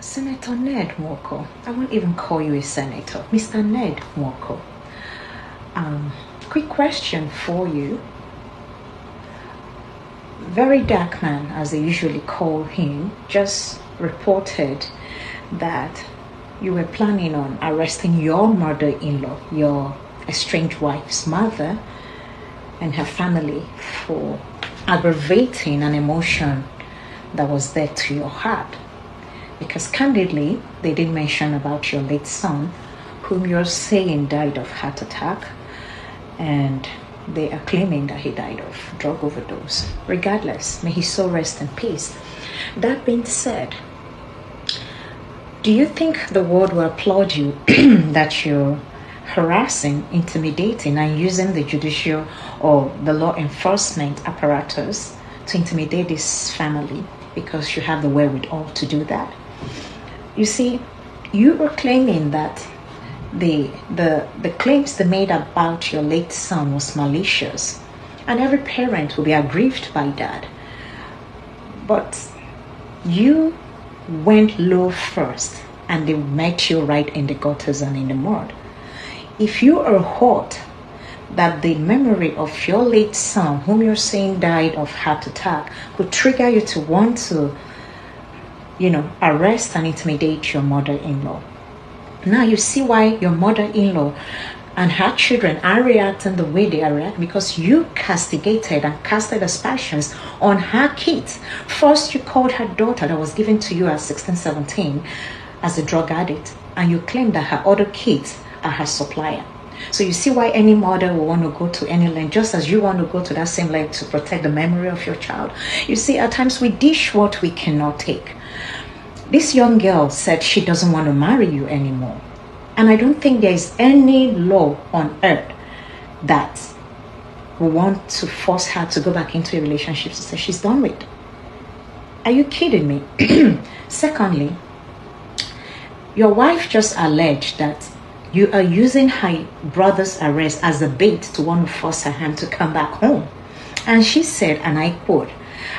Senator Ned Nwoko. I won't even call you a senator. Mr. Ned Nwoko. Quick question for you. Very dark man, as they usually call him, just reported that you were planning on arresting your mother-in-law, your estranged wife's mother, and her family for aggravating an emotion that was there to your heart. Because candidly, they did mention about your late son, whom you're saying died of heart attack, and they are claiming that he died of drug overdose. Regardless, may his soul rest in peace. That being said, do you think the world will applaud you that you're harassing, intimidating, and using the judicial or the law enforcement apparatus to intimidate this family because you have the wherewithal to do that? You see, you were claiming that the claims they made about your late son was malicious, and every parent will be aggrieved by that. But you went low first, and they met you right in the gutters and in the mud. If you are hurt that the memory of your late son, whom you're saying died of heart attack, could trigger you to want to, arrest and intimidate your mother-in-law. Now you see why your mother-in-law and her children are reacting the way they are reacting, because you castigated and casted aspersions on her kids. First, you called her daughter that was given to you at 16, 17 as a drug addict, and you claimed that her other kids are her supplier. So you see why any mother will want to go to any length, just as you want to go to that same length to protect the memory of your child. You see, at times we dish what we cannot take. This young girl said she doesn't want to marry you anymore. And I don't think there is any law on earth that will want to force her to go back into a relationship to say she's done with. Are you kidding me? Secondly, your wife just alleged that you are using her brother's arrest as a bait to want to force her to come back home. And she said, and I quote,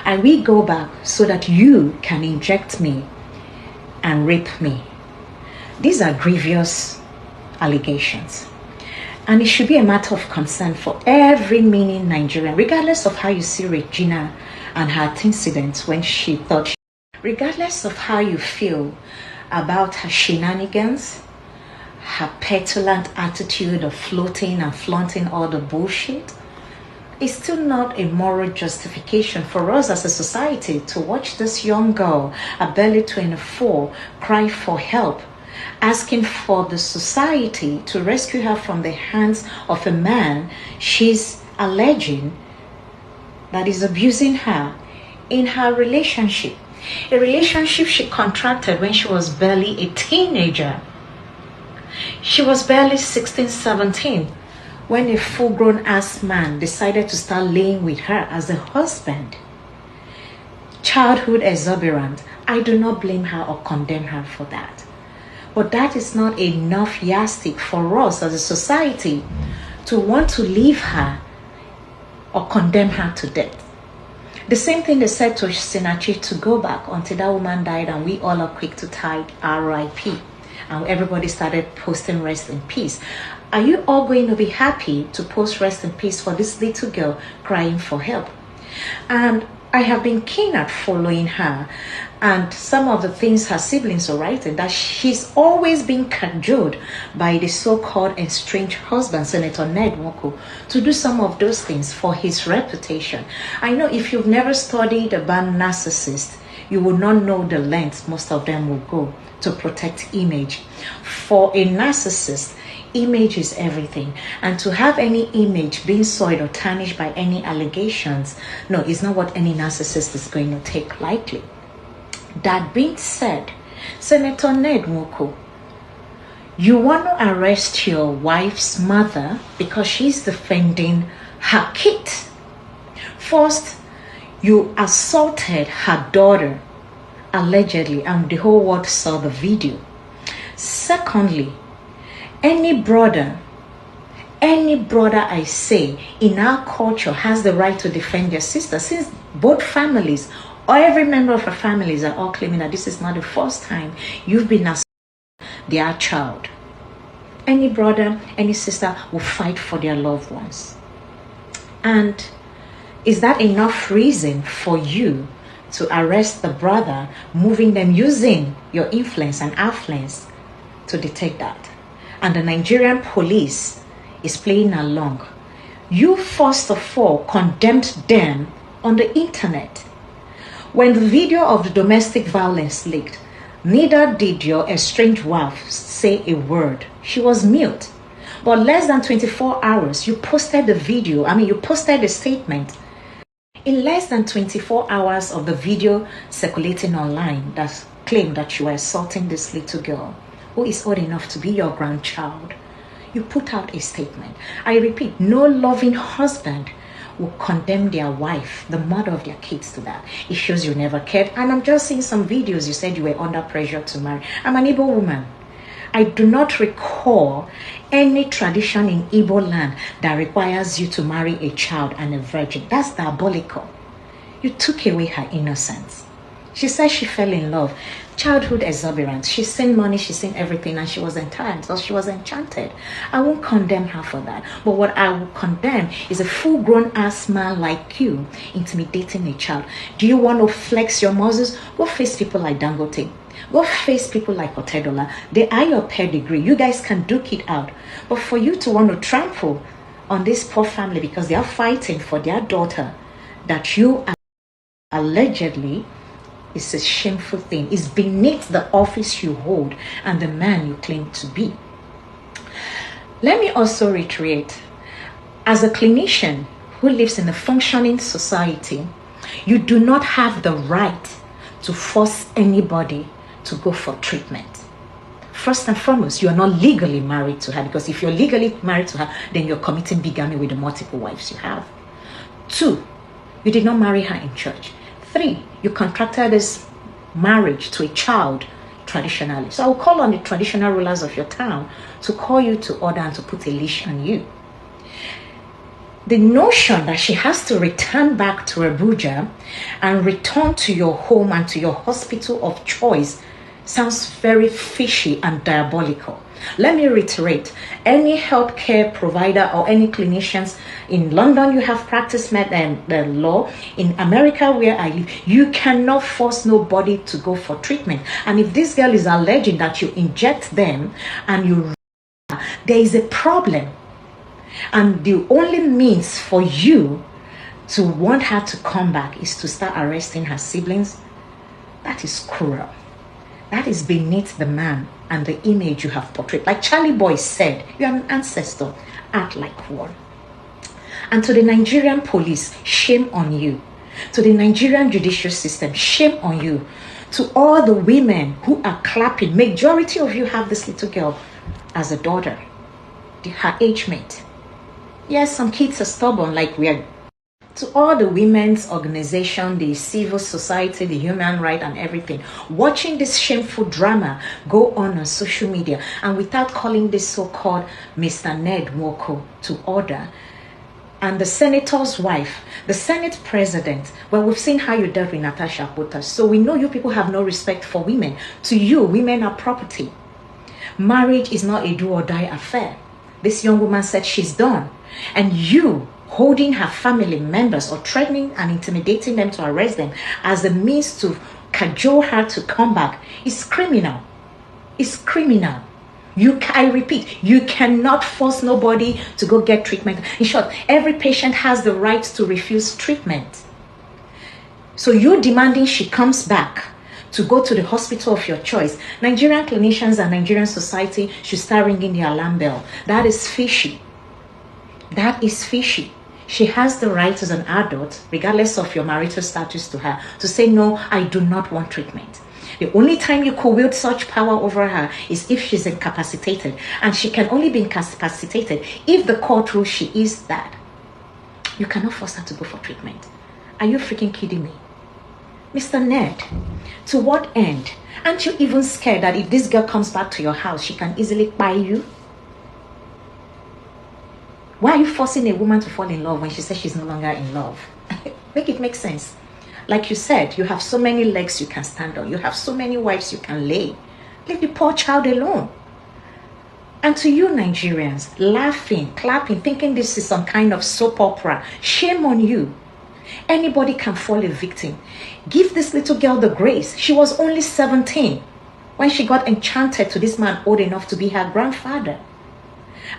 "I will go back so that you can inject me and rape me." These are grievous allegations. And it should be a matter of concern for every meaning Nigerian, regardless of how you see Regina and her incidents when she thought, regardless of how you feel about her shenanigans, her petulant attitude of floating and flaunting all the bullshit, it's still not a moral justification for us as a society to watch this young girl, a barely 24, cry for help, asking for the society to rescue her from the hands of a man she's alleging that is abusing her in her relationship. A relationship she contracted when she was barely a teenager. She was barely 16, 17 when a full-grown ass man decided to start laying with her as a husband. Childhood exuberant. I do not blame her or condemn her for that. But that is not enough yardstick for us as a society to want to leave her or condemn her to death. The same thing they said to Sinachi to go back until that woman died, and we all are quick to type RIP. And everybody started posting rest in peace. Are you all going to be happy to post rest in peace for this little girl crying for help? And I have been keen at following her and some of the things her siblings are writing, that she's always been cajoled by the so-called estranged husband, Senator Ned Nwoko, to do some of those things for his reputation. I know if you've never studied about narcissists, you will not know the lengths most of them will go to protect image. For a narcissist, image is everything, and to have any image being soiled or tarnished by any allegations, no, it's not what any narcissist is going to take lightly. That being said, Senator Ned Nwoko, you want to arrest your wife's mother because she's defending her kid. First, you assaulted her daughter, allegedly, and the whole world saw the video. Secondly, any brother I say in our culture has the right to defend their sister, since both families or every member of her families are all claiming that this is not the first time you've been as their child. Any brother, any sister will fight for their loved ones. And is that enough reason for you to arrest the brother, moving them using your influence and affluence to detect that? And the Nigerian police is playing along. You first of all condemned them on the internet. When the video of the domestic violence leaked, neither did your estranged wife say a word. She was mute. But less than 24 hours, you posted the video. You posted a statement. In less than 24 hours of the video circulating online that claimed that you were assaulting this little girl, who is old enough to be your grandchild, you put out a statement. I repeat, no loving husband will condemn their wife, the mother of their kids, to that. It shows you never cared. And I'm just seeing some videos. You said you were under pressure to marry. I'm an Igbo woman. I do not recall any tradition in Igbo land that requires you to marry a child and a virgin. That's diabolical. You took away her innocence. She said she fell in love. Childhood exuberance. She's seen money, she's seen everything, and she was enchanted. So she was enchanted. I won't condemn her for that. But what I will condemn is a full-grown ass man like you intimidating a child. Do you want to flex your muscles? Go face people like Dangote. Go face people like Otedola. They are your pedigree. You guys can duke it out. But for you to want to trample on this poor family because they are fighting for their daughter that you are allegedly, is a shameful thing. It's beneath the office you hold and the man you claim to be. Let me also reiterate, as a clinician who lives in a functioning society, you do not have the right to force anybody to go for treatment. First and foremost, you are not legally married to her, because if you're legally married to her, then you're committing bigamy with the multiple wives you have. 2, you did not marry her in church. 3, you contracted this marriage to a child traditionally. So I will call on the traditional rulers of your town to call you to order and to put a leash on you. The notion that she has to return back to Abuja and return to your home and to your hospital of choice sounds very fishy and diabolical. Let me reiterate, any healthcare provider or any clinicians in London, you have practiced the law. In America, where I live, you cannot force nobody to go for treatment. And if this girl is alleging that you inject them and you, there is a problem. And the only means for you to want her to come back is to start arresting her siblings. That is cruel. That is beneath the man and the image you have portrayed. Like Charlie Boy said, you are an ancestor, act like one. And to the Nigerian police, shame on you. To the Nigerian judicial system, shame on you. To all the women who are clapping, majority of you have this little girl as a daughter, her age mate. Yes, some kids are stubborn, like we are. To all the women's organization, the civil society, the human rights and everything, watching this shameful drama go on social media, and without calling this so-called Mr. Ned Nwoko to order, and the senator's wife, the Senate president, well, we've seen how you dealt with Natasha Potas, so we know you people have no respect for women. To you, women are property. Marriage is not a do or die affair. This young woman said she's done, and you holding her family members or threatening and intimidating them to arrest them as a means to cajole her to come back is criminal. It's criminal. I repeat, you cannot force nobody to go get treatment. In short, every patient has the right to refuse treatment. So you demanding she comes back to go to the hospital of your choice, Nigerian clinicians and Nigerian society should start ringing the alarm bell. That is fishy. That is fishy. She has the right as an adult, regardless of your marital status to her, to say, no, I do not want treatment. The only time you could wield such power over her is if she's incapacitated. And she can only be incapacitated if the court rules she is that. You cannot force her to go for treatment. Are you freaking kidding me? Mr. Ned, to what end? Aren't you even scared that if this girl comes back to your house, she can easily buy you? Why are you forcing a woman to fall in love when she says she's no longer in love? Make it make sense. Like you said, you have so many legs you can stand on. You have so many wives you can lay. Leave the poor child alone. And to you Nigerians, laughing, clapping, thinking this is some kind of soap opera, shame on you. Anybody can fall a victim. Give this little girl the grace. She was only 17 when she got enchanted to this man old enough to be her grandfather.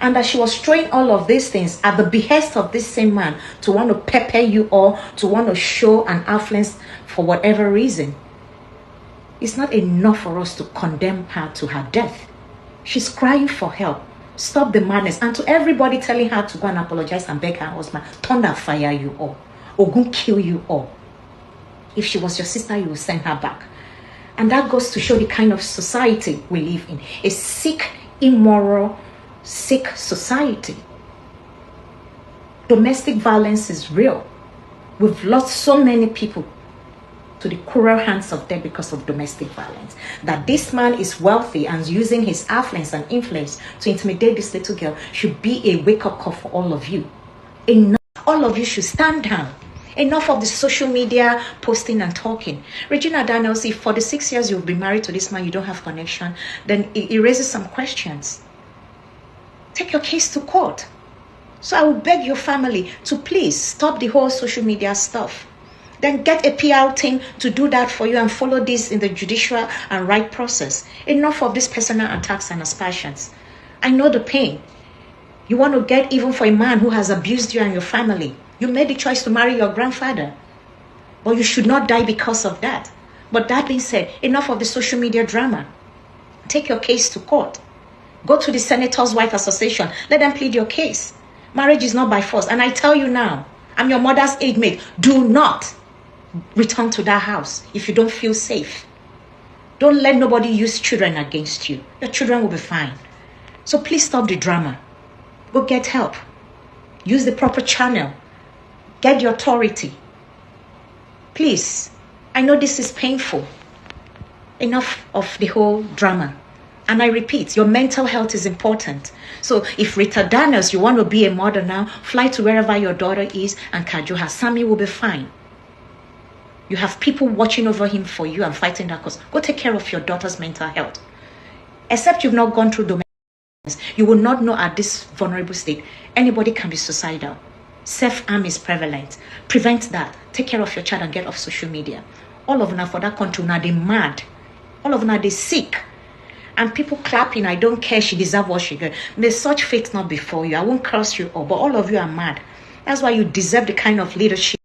And that she was throwing all of these things at the behest of this same man to want to pepper you all, to want to show an affluence for whatever reason. It's not enough for us to condemn her to her death. She's crying for help. Stop the madness. And to everybody telling her to go and apologize and beg her husband, thunder fire you all. Ogun kill you all. If she was your sister, you will send her back. And that goes to show the kind of society we live in. A sick, immoral, sick society. Domestic violence is real. We've lost so many people to the cruel hands of death because of domestic violence. That this man is wealthy and using his affluence and influence to intimidate this little girl should be a wake-up call for all of you. Enough. All of you should stand down. Enough of the social media posting and talking. Regina Daniels, if for the 6 years you've been married to this man, you don't have connection, then it raises some questions. Take your case to court. So I would beg your family to please stop the whole social media stuff. Then get a PR team to do that for you and follow this in the judicial and right process. Enough of these personal attacks and aspersions. I know the pain. You want to get even for a man who has abused you and your family. You made the choice to marry your grandfather. But you should not die because of that. But that being said, enough of the social media drama. Take your case to court. Go to the Senator's Wife Association. Let them plead your case. Marriage is not by force. And I tell you now, I'm your mother's aide mate. Do not return to that house if you don't feel safe. Don't let nobody use children against you. Your children will be fine. So please stop the drama. Go get help. Use the proper channel. Get the authority. Please. I know this is painful. Enough of the whole drama. And I repeat, your mental health is important. So if Rita Daniels, you want to be a mother now, fly to wherever your daughter is and kaju her. Sammy will be fine. You have people watching over him for you and fighting that cause. Go take care of your daughter's mental health. Except you've not gone through domestic violence, you will not know at this vulnerable state, anybody can be suicidal. Self-harm is prevalent. Prevent that. Take care of your child and get off social media. All of them for that country, now they mad. All of them are they sick. And people clapping, I don't care, she deserves what she got. May such fate not before you. I won't curse you all, but all of you are mad. That's why you deserve the kind of leadership